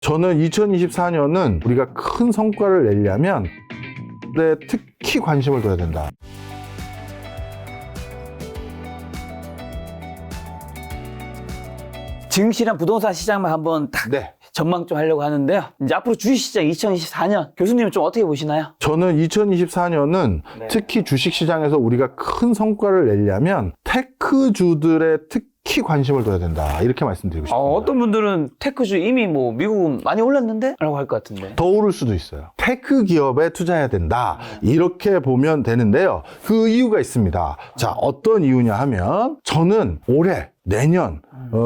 저는 2024년은 우리가 큰 성과를 내려면 특히 관심을 둬야 된다. 증시랑 부동산 시장만 한번 딱 전망 좀 하려고 하는데요. 이제 앞으로 주식시장 2024년 교수님은 좀 어떻게 보시나요? 저는 2024년은 특히 주식시장에서 우리가 큰 성과를 내려면 테크주들의 특히 관심을 둬야 된다. 이렇게 말씀드리고 싶습니다. 어떤 분들은 테크주 이미 뭐 미국은 많이 올랐는데? 라고 할 것 같은데. 더 오를 수도 있어요. 테크 기업에 투자해야 된다. 이렇게 보면 되는데요. 그 이유가 있습니다. 자, 어떤 이유냐 하면 저는 올해 내년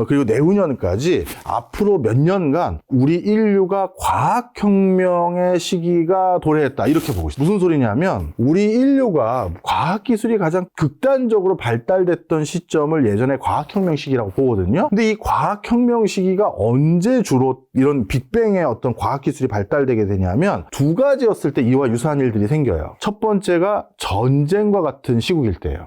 그리고 내후년까지 앞으로 몇 년간 우리 인류가 과학혁명의 시기가 도래했다 이렇게 보고 있습니다. 무슨 소리냐면 우리 인류가 과학기술이 가장 극단적으로 발달됐던 시점을 예전에 과학혁명 시기라고 보거든요. 근데 이 과학혁명 시기가 언제 주로 이런 빅뱅의 어떤 과학기술이 발달되게 되냐면 두 가지였을 때 이와 유사한 일들이 생겨요. 첫 번째가 전쟁과 같은 시국일 때예요.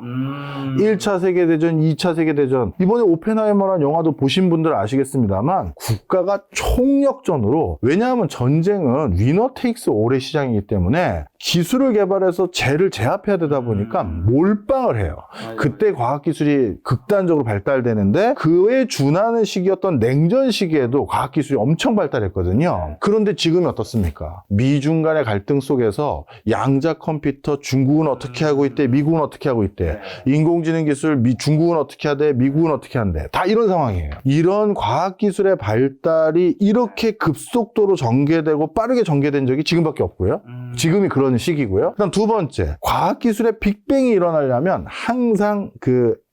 1차 세계대전, 2차 세계대전, 이번에 오펜하이머라는 영화도 보신 분들 아시겠습니다만 국가가 총력전으로, 왜냐하면 전쟁은 위너 테이크스 올의 시장이기 때문에 기술을 개발해서 쟤를 제압해야 되다 보니까 몰빵을 해요. 그때 과학기술이 극단적으로 발달되는데 그에 준하는 시기였던 냉전 시기에도 과학기술이 엄청 발달했거든요. 그런데 지금이 어떻습니까? 미중 간의 갈등 속에서 양자 컴퓨터 중국은 어떻게 하고 있대, 미국은 어떻게 하고 있대, 인공지능 기술 중국은 어떻게 하대, 미국은 어떻게 한대, 다 이런 상황이에요. 이런 과학기술의 발달이 이렇게 급속도로 전개되고 빠르게 전개된 적이 지금밖에 없고요. 지금이 그런 시기고요. 그다음 두 번째, 과학기술의 빅뱅이 일어나려면 항상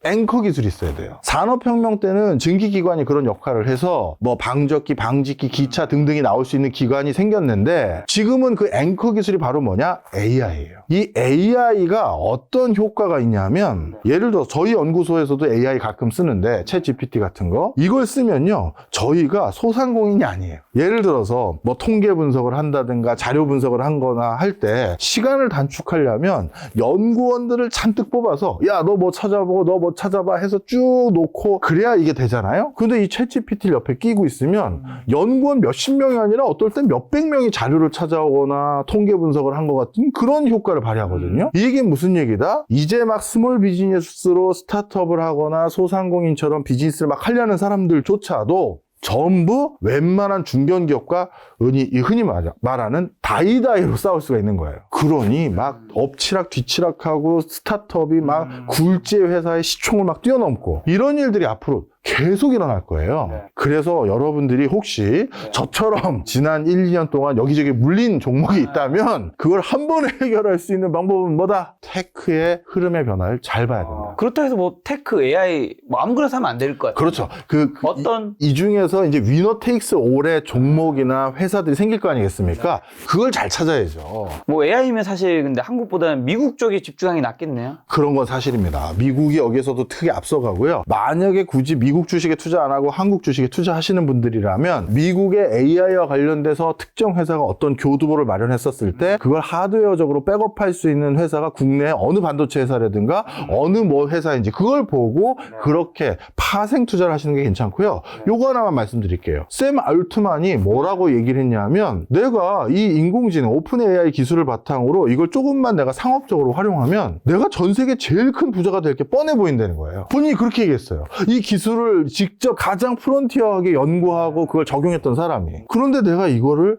앵커 기술이 있어야 돼요. 산업혁명 때는 증기기관이 그런 역할을 해서 뭐 방적기, 방직기, 기차 등등이 나올 수 있는 기관이 생겼는데 지금은 그 앵커 기술이 바로 뭐냐? AI예요. 이 AI가 어떤 효과가 있냐면 예를 들어 저희 연구소에서도 AI 가끔 쓰는데 챗 GPT 같은 거 이걸 쓰면요 저희가 소상공인이 아니에요. 예를 들어서 뭐 통계 분석을 한다든가 자료 분석을 한거나 할 때 시간을 단축하려면 연구원들을 잔뜩 뽑아서 야 너 뭐 찾아보고 너 뭐 찾아봐 해서 쭉 놓고 그래야 이게 되잖아요. 근데 이 챗 GPT를 옆에 끼고 있으면 연구원 몇십 명이 아니라 어떨 땐 몇백 명이 자료를 찾아오거나 통계 분석을 한 것 같은 그런 효과를 발휘하거든요. 이게 무슨 얘기다? 이제 막 스몰 비즈니스로 스타트업을 하거나 소상공인처럼 비즈니스를 막 하려는 사람들조차도 전부 웬만한 중견기업과 흔히 말하는 다이다이로 싸울 수가 있는 거예요. 그러니 막 엎치락 뒤치락하고 스타트업이 막 굴지의 회사의 시총을 막 뛰어넘고 이런 일들이 앞으로 계속 일어날 거예요. 그래서 여러분들이 혹시 저처럼 지난 1, 2년 동안 여기저기 물린 종목이 있다면 그걸 한 번에 해결할 수 있는 방법은 뭐다? 테크의 흐름의 변화를 잘 봐야 된다. 그렇다 해서 뭐 테크, AI 뭐 아무거나 사면 안 될 것 같아요. 그렇죠. 어떤 이 중에서 이제 위너 테이크스 올의 종목이나 회사들이 생길 거 아니겠습니까? 그걸 잘 찾아야죠. 뭐 AI면 사실 근데 한국보다는 미국 쪽에 집중하는 게 낫겠네요. 그런 건 사실입니다. 미국이 여기서도 크게 앞서가고요. 만약에 굳이 미국 주식에 투자 안 하고 한국 주식에 투자하시는 분들이라면 미국의 AI와 관련돼서 특정 회사가 어떤 교두보를 마련했었을 때 그걸 하드웨어적으로 백업할 수 있는 회사가 국내 어느 반도체 회사라든가 어느 뭐 회사인지 그걸 보고 그렇게 파생 투자를 하시는 게 괜찮고요. 요거 하나만 말씀드릴게요. 샘 알트만이 뭐라고 얘기를 했냐면 내가 이 인공지능 오픈 AI 기술을 바탕으로 이걸 조금만 내가 상업적으로 활용하면 내가 전 세계 제일 큰 부자가 될 게 뻔해 보인다는 거예요. 본인이 그렇게 얘기했어요. 이 기술을 직접 가장 프론티어하게 연구하고 그걸 적용했던 사람이. 그런데 내가 이거를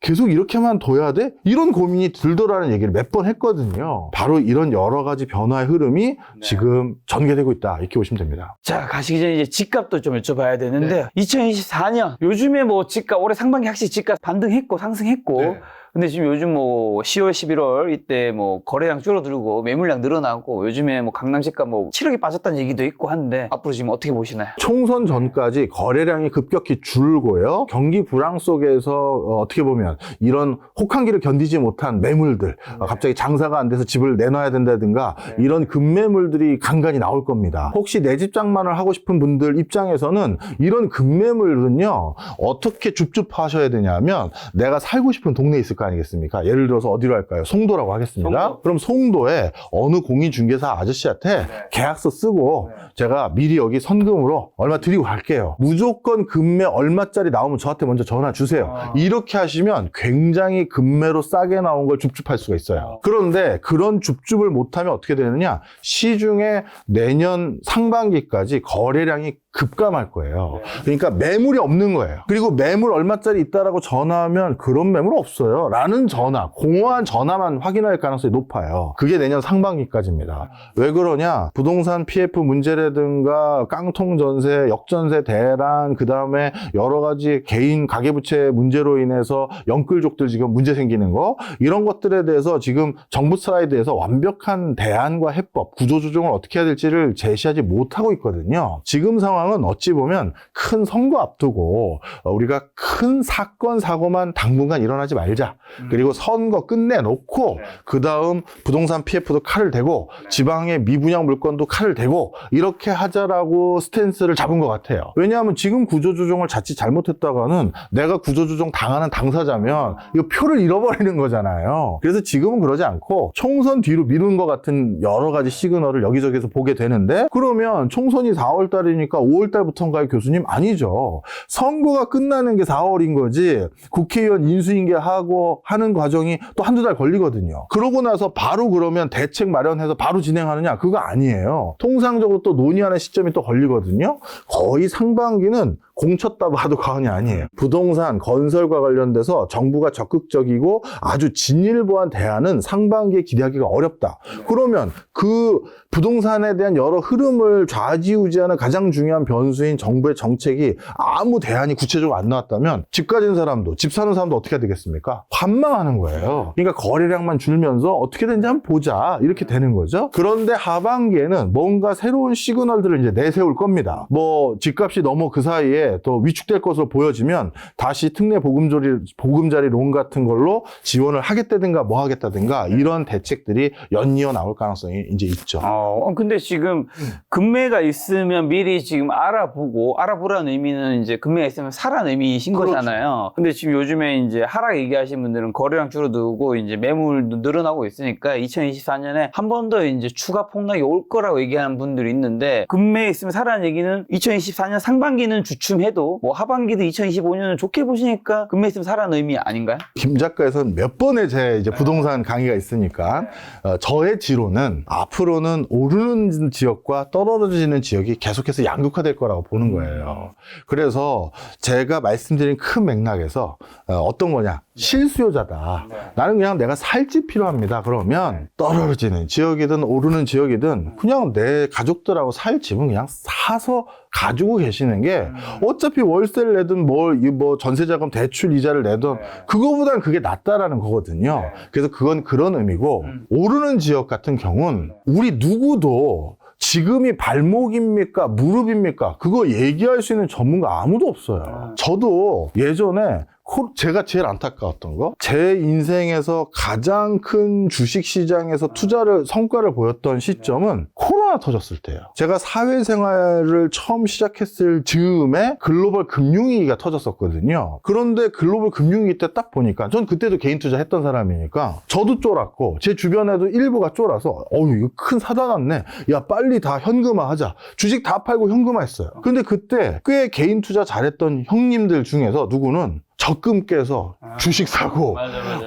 계속 이렇게만 둬야 돼? 이런 고민이 들더라는 얘기를 몇 번 했거든요. 바로 이런 여러 가지 변화의 흐름이 지금 전개되고 있다. 이렇게 보시면 됩니다. 자, 가시기 전에 이제 집값도 좀 여쭤봐야 되는데 2024년 요즘에 뭐 집값 올해 상반기 확실히 집값 반등했고 상승했고 근데 지금 요즘 뭐 10월, 11월 이때 뭐 거래량 줄어들고 매물량 늘어나고 요즘에 뭐 강남 집값 뭐 7억이 빠졌다는 얘기도 있고 하는데 앞으로 지금 어떻게 보시나요? 총선 전까지 거래량이 급격히 줄고요. 경기 불황 속에서 어떻게 보면 이런 혹한기를 견디지 못한 매물들, 갑자기 장사가 안 돼서 집을 내놔야 된다든가 이런 급매물들이 간간히 나올 겁니다. 혹시 내 집 장만을 하고 싶은 분들 입장에서는 이런 급매물은요 어떻게 줍줍하셔야 되냐면 내가 살고 싶은 동네에 있을 거 거 아니겠습니까? 예를 들어서 어디로 할까요? 송도라고 하겠습니다. 송도. 그럼 송도에 어느 공인중개사 아저씨한테 계약서 쓰고 제가 미리 여기 선금으로 얼마 드리고 갈게요. 무조건 금매 얼마짜리 나오면 저한테 먼저 전화 주세요. 이렇게 하시면 굉장히 금매로 싸게 나온 걸 줍줍할 수가 있어요. 그런데 그런 줍줍을 못하면 어떻게 되느냐? 시중에 내년 상반기까지 거래량이 급감할 거예요. 그러니까 매물이 없는 거예요. 그리고 매물 얼마짜리 있다라고 전화하면 그런 매물 없어요. 라는 전화, 공허한 전화만 확인할 가능성이 높아요. 그게 내년 상반기까지입니다. 왜 그러냐? 부동산 PF 문제라든가 깡통 전세, 역전세 대란, 그 다음에 여러 가지 개인 가계부채 문제로 인해서 영끌족들 지금 문제 생기는 거, 이런 것들에 대해서 지금 정부 사이드에서 완벽한 대안과 해법, 구조조정을 어떻게 해야 될지를 제시하지 못하고 있거든요. 지금 상황은 어찌 보면 큰 선거 앞두고 우리가 큰 사건, 사고만 당분간 일어나지 말자. 그리고 선거 끝내놓고 그 다음 부동산 PF도 칼을 대고 지방의 미분양 물건도 칼을 대고 이렇게 하자라고 스탠스를 잡은 것 같아요. 왜냐하면 지금 구조조정을 자칫 잘못했다가는 내가 구조조정 당하는 당사자면 이거 표를 잃어버리는 거잖아요. 그래서 지금은 그러지 않고 총선 뒤로 미룬 것 같은 여러 가지 시그널을 여기저기서 보게 되는데, 그러면 총선이 4월 달이니까 5월 달부터인가요, 교수님? 아니죠. 선거가 끝나는 게 4월인 거지 국회의원 인수인계하고 하는 과정이 또 한두 달 걸리거든요. 그러고 나서 바로 그러면 대책 마련해서 바로 진행하느냐? 그거 아니에요. 통상적으로 또 논의하는 시점이 또 걸리거든요. 거의 상반기는 공쳤다 봐도 과언이 아니에요. 부동산, 건설과 관련돼서 정부가 적극적이고 아주 진일보한 대안은 상반기에 기대하기가 어렵다. 그러면 그 부동산에 대한 여러 흐름을 좌지우지하는 가장 중요한 변수인 정부의 정책이 아무 대안이 구체적으로 안 나왔다면 집 가진 사람도, 집 사는 사람도 어떻게 해야 되겠습니까? 관망하는 거예요. 그러니까 거래량만 줄면서 어떻게 되는지 한번 보자, 이렇게 되는 거죠. 그런데 하반기에는 뭔가 새로운 시그널들을 이제 내세울 겁니다. 뭐 집값이 너무 그 사이에 또 위축될 것으로 보여지면 다시 특례 보금자리론 같은 걸로 지원을 하겠다든가 뭐 하겠다든가 이런 대책들이 연이어 나올 가능성이 이제 있죠. 근데 지금 금매가 있으면 미리 지금 알아보라는 의미는 이제 금매가 있으면 사라는 의미이신 그렇죠. 거잖아요. 근데 지금 요즘에 이제 하락 얘기하신 분들은 거래량 줄어들고 이제 매물도 늘어나고 있으니까 2024년에 한 번 더 이제 추가 폭락이 올 거라고 얘기하는 분들이 있는데, 금매에 있으면 사라는 얘기는 2024년 상반기는 주춤해도 뭐 하반기도 2025년은 좋게 보시니까 금매에 있으면 사라는 의미 아닌가요? 김 작가에서는 몇 번의 제 이제 부동산 강의가 있으니까 저의 지로는 앞으로는 오르는 지역과 떨어지는 지역이 계속해서 양극화될 거라고 보는 거예요. 그래서 제가 말씀드린 큰 맥락에서 어떤 거냐, 실수요자다. 나는 그냥 내가 살 집 필요합니다. 그러면 떨어지는 지역이든 오르는 지역이든 그냥 내 가족들하고 살 집은 그냥 사서 가지고 계시는 게 어차피 월세를 내든 뭐 전세자금 대출 이자를 내든 그거보단 그게 낫다라는 거거든요. 그래서 그건 그런 의미고, 오르는 지역 같은 경우는 우리 누구도 지금이 발목입니까? 무릎입니까? 그거 얘기할 수 있는 전문가 아무도 없어요. 저도 예전에 제가 제일 안타까웠던 거, 제 인생에서 가장 큰 주식시장에서 성과를 보였던 시점은 코로나 터졌을 때예요. 제가 사회생활을 처음 시작했을 즈음에 글로벌 금융위기가 터졌었거든요. 그런데 글로벌 금융위기 때 딱 보니까, 전 그때도 개인 투자했던 사람이니까 저도 쫄았고 제 주변에도 일부가 쫄아서 이거 큰 사단 왔네, 야 빨리 다 현금화하자, 주식 다 팔고 현금화했어요. 근데 그때 꽤 개인 투자 잘했던 형님들 중에서 누구는 적금 깨서 주식 사고,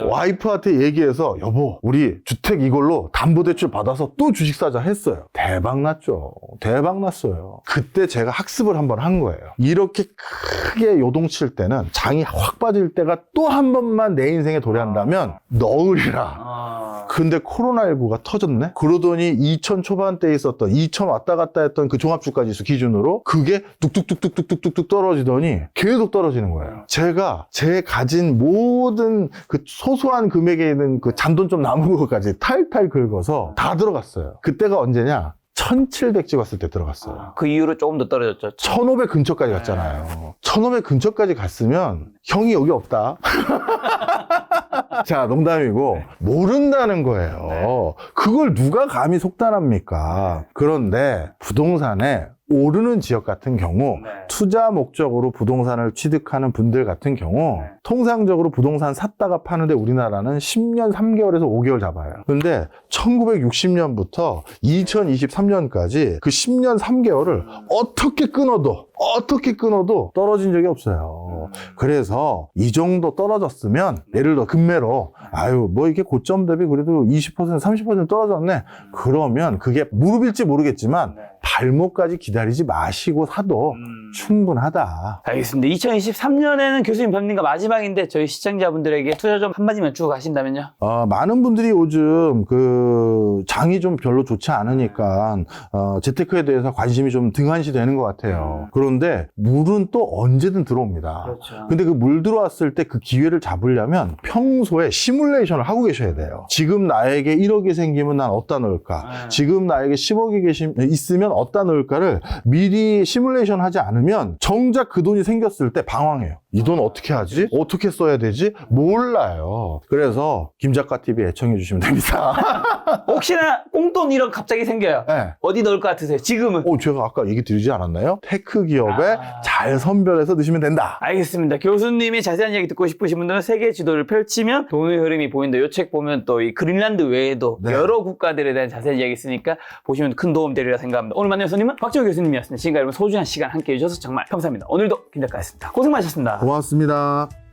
와이프한테 얘기해서 여보 우리 주택 이걸로 담보대출 받아서 또 주식 사자 했어요. 대박 났죠. 대박 났어요. 그때 제가 학습을 한번 한 거예요. 이렇게 크게 요동칠 때는, 장이 확 빠질 때가 또 한 번만 내 인생에 도래한다면 넣으리라. 근데 코로나19가 터졌네? 그러더니 2000 초반대에 있었던, 2000 왔다 갔다 했던 그 종합주가지수 기준으로 그게 뚝뚝뚝뚝뚝뚝뚝 떨어지더니 계속 떨어지는 거예요. 제가 제 가진 모든 그 소소한 금액에 있는 그 잔돈 좀 남은 것까지 탈탈 긁어서 다 들어갔어요. 그때가 언제냐? 1700 찍었을 때 들어갔어요. 그 이후로 조금 더 떨어졌죠. 1500 근처까지 갔잖아요. 1500 근처까지 갔으면 형이 여기 없다. 자, 농담이고 모른다는 거예요. 그걸 누가 감히 속단합니까? 그런데 부동산에 오르는 지역 같은 경우 네. 투자 목적으로 부동산을 취득하는 분들 같은 경우 네. 통상적으로 부동산 샀다가 파는데 우리나라는 10년 3개월에서 5개월 잡아요. 근데 1960년부터 2023년까지 그 10년 3개월을 어떻게 끊어도 떨어진 적이 없어요. 그래서 이 정도 떨어졌으면 예를 들어 금매로 아유 뭐 이게 고점 대비 그래도 20% 30% 떨어졌네. 그러면 그게 무릎일지 모르겠지만 발목까지 기다리지 마시고 사도 충분하다. 알겠습니다. 2023년에는 교수님 뵙는 거 마지막인데 저희 시청자분들에게 투자 좀 한마디만 주고 가신다면요? 많은 분들이 요즘 그 장이 좀 별로 좋지 않으니까 재테크에 대해서 관심이 좀 등한시 되는 것 같아요. 그런데 물은 또 언제든 들어옵니다. 그렇죠. 근데 그 물 들어왔을 때 그 기회를 잡으려면 평소에 시뮬레이션을 하고 계셔야 돼요. 지금 나에게 1억이 생기면 난 어디다 넣을까? 지금 나에게 10억이 있으면 어디다 넣을까를 미리 시뮬레이션 하지 않으면 정작 그 돈이 생겼을 때 방황해요. 이 돈 어떻게 하지? 어떻게 써야 되지? 몰라요. 그래서 김작가 TV 애청해 주시면 됩니다. 혹시나 꽁돈 1억 갑자기 생겨요. 네. 어디 넣을 것 같으세요? 지금은? 제가 아까 얘기 드리지 않았나요? 테크 기업에 잘 선별해서 넣으시면 된다. 알겠습니다. 교수님이 자세한 얘기 듣고 싶으신 분들은 세계 지도를 펼치면 돈의 흐름이 보인다. 이 책 보면 또 이 그린란드 외에도 네. 여러 국가들에 대한 자세한 이야기 있으니까 보시면 큰 도움 되리라 생각합니다. 오늘 만난 교수님은 박정호 교수님이었습니다. 지금까지 여러분 소중한 시간 함께 해주셔서 정말 감사합니다. 오늘도 김작가였습니다. 고생 많으셨습니다. 고맙습니다.